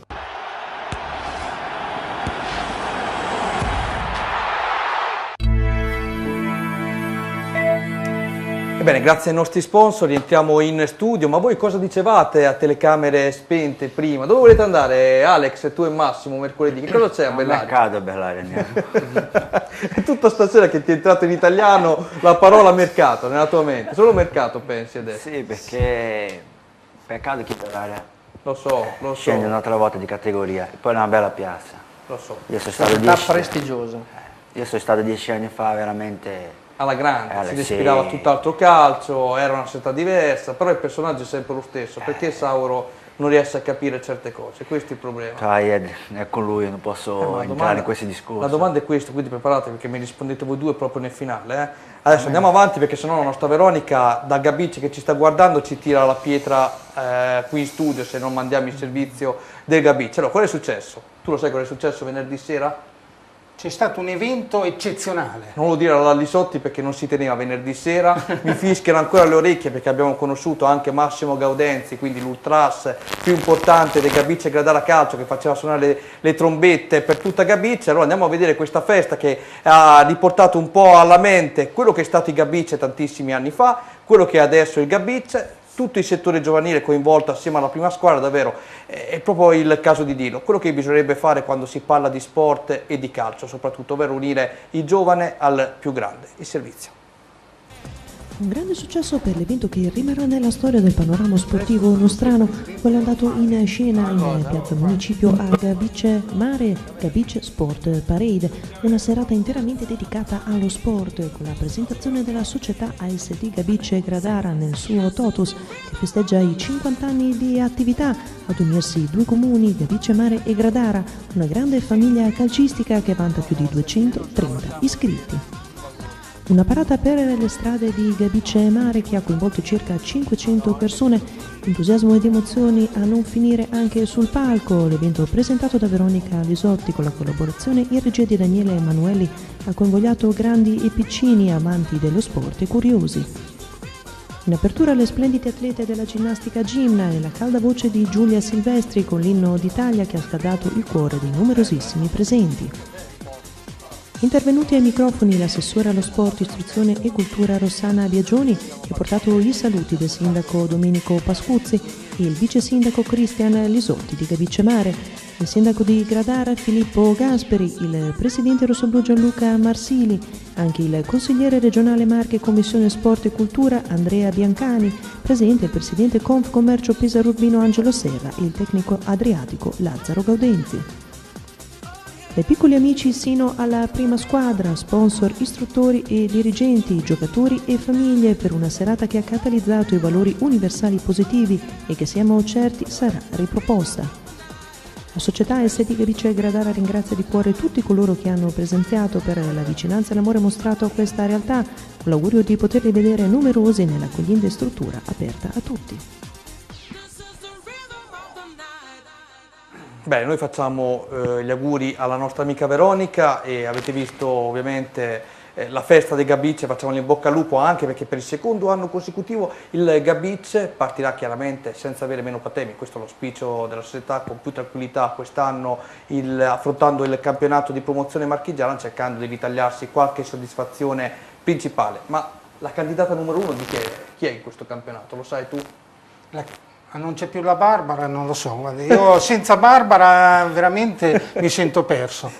Ebbene, grazie ai nostri sponsor rientriamo in studio, ma voi cosa dicevate a telecamere spente prima? Dove volete andare, Alex, tu e Massimo, mercoledì? Che cosa c'è a Bellaria? Mercato a Bellaria andiamo. È tutta stasera che ti è entrato in italiano la parola mercato nella tua mente, solo mercato pensi adesso? Sì, perché peccato che Bellaria lo so. Scende un'altra volta di categoria, e poi è una bella piazza. Lo so. Io sono stato prestigiosa. Io sono stato 10 anni fa veramente alla grande, si respirava tutt'altro calcio, era una società diversa, però il personaggio è sempre lo stesso, perché Sauro non riesce a capire certe cose, questo è il problema. È con lui, non posso entrare in questi discorsi. La domanda è questa, quindi preparate perché mi rispondete voi due proprio nel finale. Adesso andiamo avanti perché sennò la nostra Veronica da Gabicci che ci sta guardando ci tira la pietra qui in studio se non mandiamo il servizio del Gabicci. Allora, qual è successo? Tu lo sai cosa è successo venerdì sera? C'è stato un evento eccezionale. Non lo dire alla Lisotti perché non si teneva venerdì sera, mi fischiano ancora le orecchie perché abbiamo conosciuto anche Massimo Gaudenzi, quindi l'ultras più importante del Gabicci e Gradara Calcio che faceva suonare le trombette per tutta Gabicci. Allora andiamo a vedere questa festa che ha riportato un po' alla mente quello che è stato il Gabicci tantissimi anni fa, quello che è adesso il Gabicci, tutto il settore giovanile coinvolto assieme alla prima squadra, davvero è proprio il caso di dirlo, quello che bisognerebbe fare quando si parla di sport e di calcio soprattutto, ovvero unire il giovane al più grande, il servizio. Un grande successo per l'evento che rimarrà nella storia del panorama sportivo nostrano, quello andato in scena in piazza Municipio a Gabice Mare, Gabice Sport Parade, una serata interamente dedicata allo sport, con la presentazione della società ASD Gabice Gradara nel suo Totus, che festeggia i 50 anni di attività, ad unirsi due comuni, Gabice Mare e Gradara, una grande famiglia calcistica che vanta più di 230 iscritti. Una parata per le strade di Gabice Mare che ha coinvolto circa 500 persone, entusiasmo ed emozioni a non finire anche sul palco. L'evento presentato da Veronica Lisotti con la collaborazione in regia di Daniele Emanuelli ha convogliato grandi e piccini amanti dello sport e curiosi. In apertura le splendide atlete della ginnastica Gimna e la calda voce di Giulia Silvestri con l'inno d'Italia che ha scaldato il cuore di numerosissimi presenti. Intervenuti ai microfoni l'assessore allo sport, istruzione e cultura Rossana Biagioni, che ha portato i saluti del sindaco Domenico Pascuzzi e il vice sindaco Cristian Lisotti di Gabice Mare, il sindaco di Gradara Filippo Gasperi, il presidente rossoblù Gianluca Marsili, anche il consigliere regionale Marche Commissione Sport e Cultura Andrea Biancani, presente il presidente Confcommercio Pesaro Urbino Angelo Serra e il tecnico adriatico Lazzaro Gaudenzi. Dai piccoli amici sino alla prima squadra, sponsor, istruttori e dirigenti, giocatori e famiglie per una serata che ha catalizzato i valori universali positivi e che siamo certi sarà riproposta. La società SD Gabice Gradara ringrazia di cuore tutti coloro che hanno presenziato per la vicinanza e l'amore mostrato a questa realtà, con l'augurio di poterli vedere numerosi nell'accogliente struttura aperta a tutti. Bene, noi facciamo gli auguri alla nostra amica Veronica e avete visto ovviamente la festa del Gabice, facciamo in bocca al lupo anche perché per il secondo anno consecutivo il Gabice partirà chiaramente senza avere meno patemi, questo è l'auspicio della società, con più tranquillità quest'anno affrontando il campionato di promozione marchigiana, cercando di ritagliarsi qualche soddisfazione principale. Ma la candidata numero uno di chi è in questo campionato, lo sai tu? Non c'è più la Barbara, non lo so, guarda, io senza Barbara veramente mi sento perso.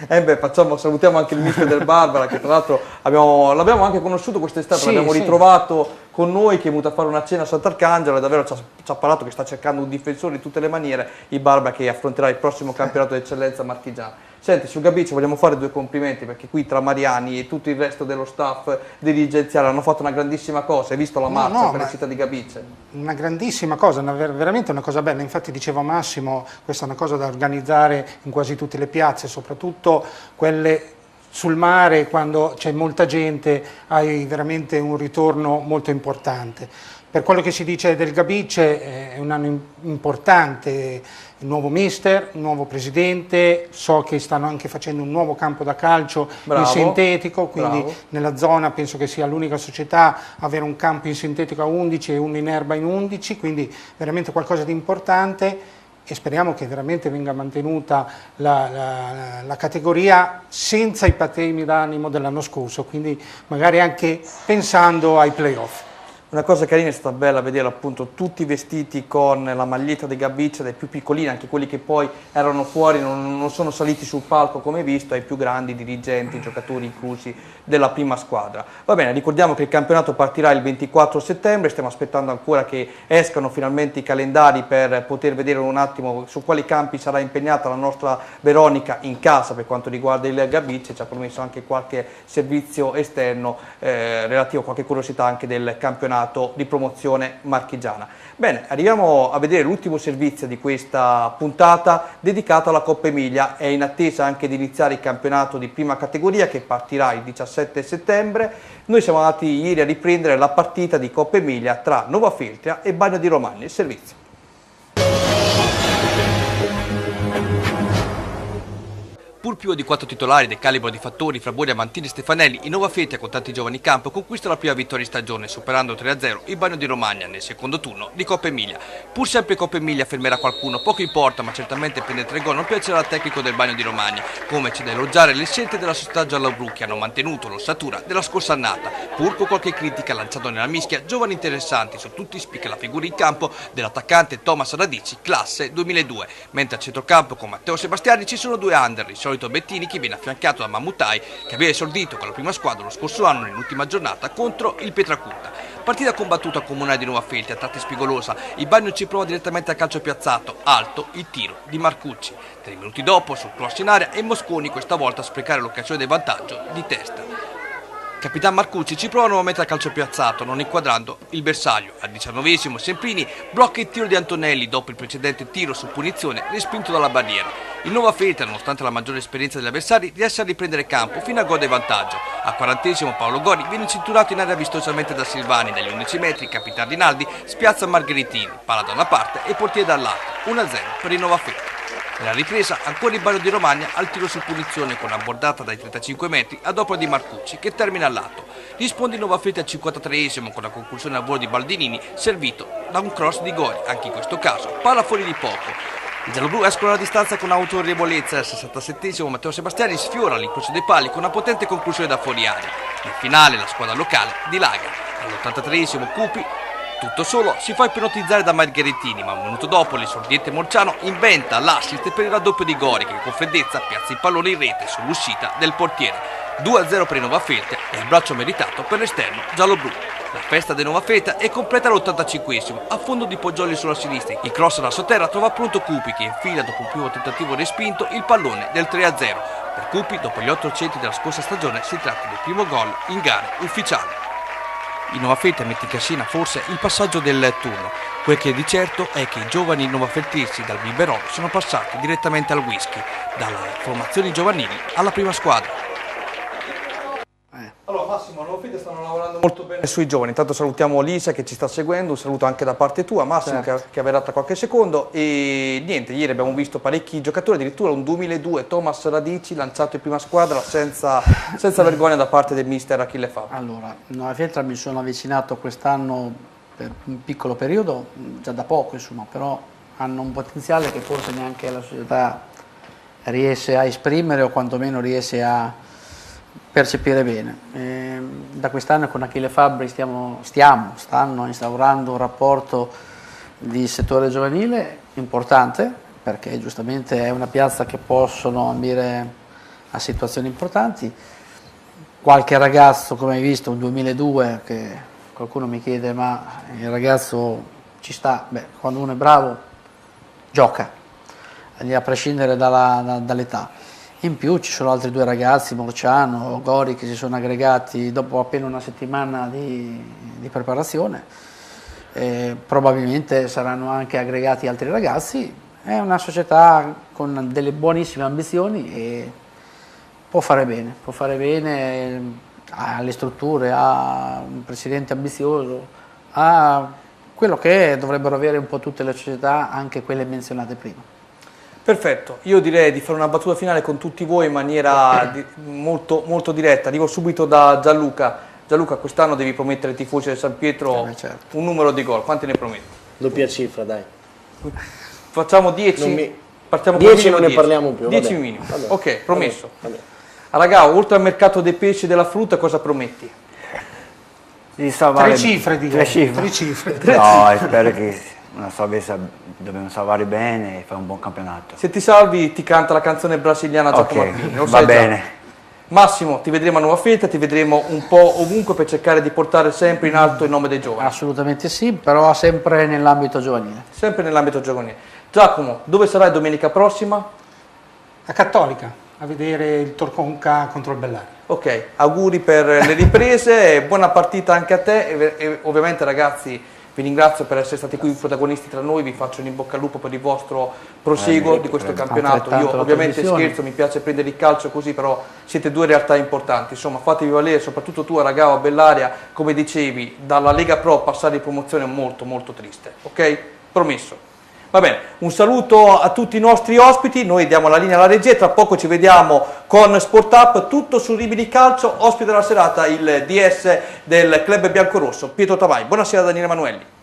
Salutiamo anche il mister del Barbara che tra l'altro l'abbiamo anche conosciuto quest'estate, sì, l'abbiamo sì. ritrovato con noi, che è venuto a fare una cena a Sant'Arcangelo e davvero ci ha parlato che sta cercando un difensore di tutte le maniere, il Barbara, che affronterà il prossimo campionato d'eccellenza marchigiana. Senti, sul Gabice vogliamo fare due complimenti perché qui tra Mariani e tutto il resto dello staff dirigenziale hanno fatto una grandissima cosa, hai visto la marcia per la città di Gabice? Una grandissima cosa, veramente una cosa bella, infatti diceva Massimo, questa è una cosa da organizzare in quasi tutte le piazze, soprattutto quelle sul mare, quando c'è molta gente hai veramente un ritorno molto importante. Per quello che si dice del Gabice è un anno importante, il nuovo mister, un nuovo presidente, so che stanno anche facendo un nuovo campo da calcio in sintetico, quindi nella zona penso che sia l'unica società a avere un campo in sintetico a 11 e uno in erba in 11, quindi veramente qualcosa di importante e speriamo che veramente venga mantenuta la categoria senza i patemi d'animo dell'anno scorso, quindi magari anche pensando ai playoff. Una cosa carina è stata bella vedere appunto tutti vestiti con la maglietta dei Gabice, dai più piccolini, anche quelli che poi erano fuori, non sono saliti sul palco come visto, ai più grandi dirigenti, giocatori inclusi della prima squadra. Va bene, ricordiamo che il campionato partirà il 24 settembre, stiamo aspettando ancora che escano finalmente i calendari per poter vedere un attimo su quali campi sarà impegnata la nostra Veronica in casa per quanto riguarda il Gabice, ci ha promesso anche qualche servizio esterno relativo a qualche curiosità anche del campionato di promozione marchigiana. Bene, arriviamo a vedere l'ultimo servizio di questa puntata dedicato alla Coppa Emilia. È in attesa anche di iniziare il campionato di prima categoria che partirà il 17 settembre. Noi siamo andati ieri a riprendere la partita di Coppa Emilia tra Nova Feltria e Bagno di Romagna. Il servizio. Pur più di 4 titolari del calibro di Fattori, Frabori, Amantini e Stefanelli, il Nova Feltria con tanti giovani in campo conquista la prima vittoria in stagione superando 3-0 il Bagno di Romagna nel secondo turno di Coppa Emilia. Pur sempre Coppa Emilia fermerà qualcuno, poco importa, ma certamente prendere 3 gol non piacerà al tecnico del Bagno di Romagna, come c'è da elogiare le scelte della società gialloblu che hanno mantenuto l'ossatura della scorsa annata, pur con qualche critica lanciata nella mischia, giovani interessanti, su tutti spicca la figura in campo dell'attaccante Thomas Radici, classe 2002, mentre a centrocampo con Matteo Sebastiani ci sono 2 under, il solito Bettini che viene affiancato da Mammutai che aveva esordito con la prima squadra lo scorso anno nell'ultima giornata contro il Pietracuta. Partita combattuta a Comunale di Nova Feltria, a tratti spigolosa, il Bagno ci prova direttamente a calcio piazzato, alto il tiro di Marcucci. 3 minuti dopo sul cross in area e Mosconi questa volta a sprecare l'occasione del vantaggio di testa. Capitan Marcucci ci prova nuovamente a calcio piazzato, non inquadrando il bersaglio. Al 19esimo Semprini blocca il tiro di Antonelli dopo il precedente tiro su punizione respinto dalla barriera. Il Nova Feltria, nonostante la maggiore esperienza degli avversari, riesce a riprendere campo fino al gol del vantaggio. Al 40esimo Paolo Gori viene cinturato in area vistosamente da Silvani, dagli 11 metri Capitan Rinaldi spiazza Margheritini, palla da una parte e portiere dall'altra, 1-0 per il Nova Feltria. Nella ripresa ancora il Bagno di Romagna al tiro su punizione con una bordata dai 35 metri ad opera di Marcucci che termina al lato. Risponde il Nova Feltria al 53esimo con la conclusione al volo di Baldinini servito da un cross di Gori, anche in questo caso palla fuori di poco. I gialloblu escono alla distanza con autorevolezza. Al 67esimo Matteo Sebastiani sfiora l'incrocio dei pali con una potente conclusione da fuori area. Nel finale la squadra locale dilaga. All'83esimo Cupi, tutto solo, si fa ipnotizzare da Margheritini, ma un minuto dopo l'esordiente Morciano inventa l'assist per il raddoppio di Gori che con freddezza piazza il pallone in rete sull'uscita del portiere. 2-0 per il Nova Feltria e il braccio meritato per l'esterno gialloblu. La festa del Nova Feltria è completa all'85esimo, a fondo di Poggioli sulla sinistra. Il cross da sotterra trova pronto Cupi che infila dopo un primo tentativo respinto il pallone del 3-0. Per Cupi, dopo gli 8 centri della scorsa stagione, si tratta del primo gol in gare ufficiale. Il Nova Feltria mette in cascina forse il passaggio del turno. Quel che è di certo è che i giovani novafeltrizi dal biberone sono passati direttamente al whisky, dalle formazioni giovanili alla prima squadra. Allora Massimo, Nova Feltria stanno lavorando molto bene sui giovani. Intanto salutiamo Lisa che ci sta seguendo, un saluto anche da parte tua Massimo, certo, che avverrà tra qualche secondo. E niente, ieri abbiamo visto parecchi giocatori, addirittura un 2002 Thomas Radici lanciato in prima squadra senza vergogna da parte del mister Achille Fabbri. Allora, Nova Feltria mi sono avvicinato quest'anno per un piccolo periodo, già da poco insomma, però hanno un potenziale che forse neanche la società riesce a esprimere o quantomeno riesce a percepire bene. Da quest'anno con Achille Fabbri stanno instaurando un rapporto di settore giovanile importante, perché giustamente è una piazza che possono ambire a situazioni importanti. Qualche ragazzo, come hai visto, un 2002, che qualcuno mi chiede ma il ragazzo ci sta, beh, quando uno è bravo gioca, a prescindere dall'età. In più ci sono altri 2 ragazzi, Morciano, Gori, che si sono aggregati dopo appena una settimana di preparazione. Probabilmente saranno anche aggregati altri ragazzi. È una società con delle buonissime ambizioni e può fare bene, ha le strutture, ha un presidente ambizioso, ha quello che dovrebbero avere un po' tutte le società, anche quelle menzionate prima. Perfetto, io direi di fare una battuta finale con tutti voi in maniera molto, molto diretta. Arrivo subito da Gianluca. Gianluca, quest'anno devi promettere ai tifosi del San Pietro certo, un numero di gol. Quanti ne prometti? Doppia cifra, dai. Facciamo 10? Partiamo 10 non ne parliamo più. 10 minimo. Vabbè. Ok, promesso. Vabbè. Raga, oltre al mercato dei pesci e della frutta, cosa prometti? Di salvare 3 cifre, dico. 3 cifre. No, spero che una salvezza, dobbiamo salvare bene e fare un buon campionato. Se ti salvi ti canta la canzone brasiliana Giacomo Martini, lo va sai bene. Già. Massimo, ti vedremo a Nova Feltria, ti vedremo un po' ovunque per cercare di portare sempre in alto il nome dei giovani. Assolutamente sì, però sempre nell'ambito giovanile. Sempre nell'ambito giovanile. Giacomo, dove sarai domenica prossima? A Cattolica, a vedere il Torconca contro il Bellaria. Ok, auguri per le riprese, buona partita anche a te e ovviamente ragazzi vi ringrazio per essere stati qui protagonisti tra noi, vi faccio un in bocca al lupo per il vostro proseguo di questo campionato. Io ovviamente scherzo, mi piace prendere il calcio così, però siete 2 realtà importanti, insomma fatevi valere, soprattutto tu Aragao a Bellaria, come dicevi, dalla Lega Pro passare in promozione è molto molto triste, ok? Promesso. Va bene, un saluto a tutti i nostri ospiti, noi diamo la linea alla regia, tra poco ci vediamo con Sport Up, tutto su Rimini Calcio, ospite della serata il DS del club biancorosso, Pietro Tavai. Buonasera Daniele Emanuelli.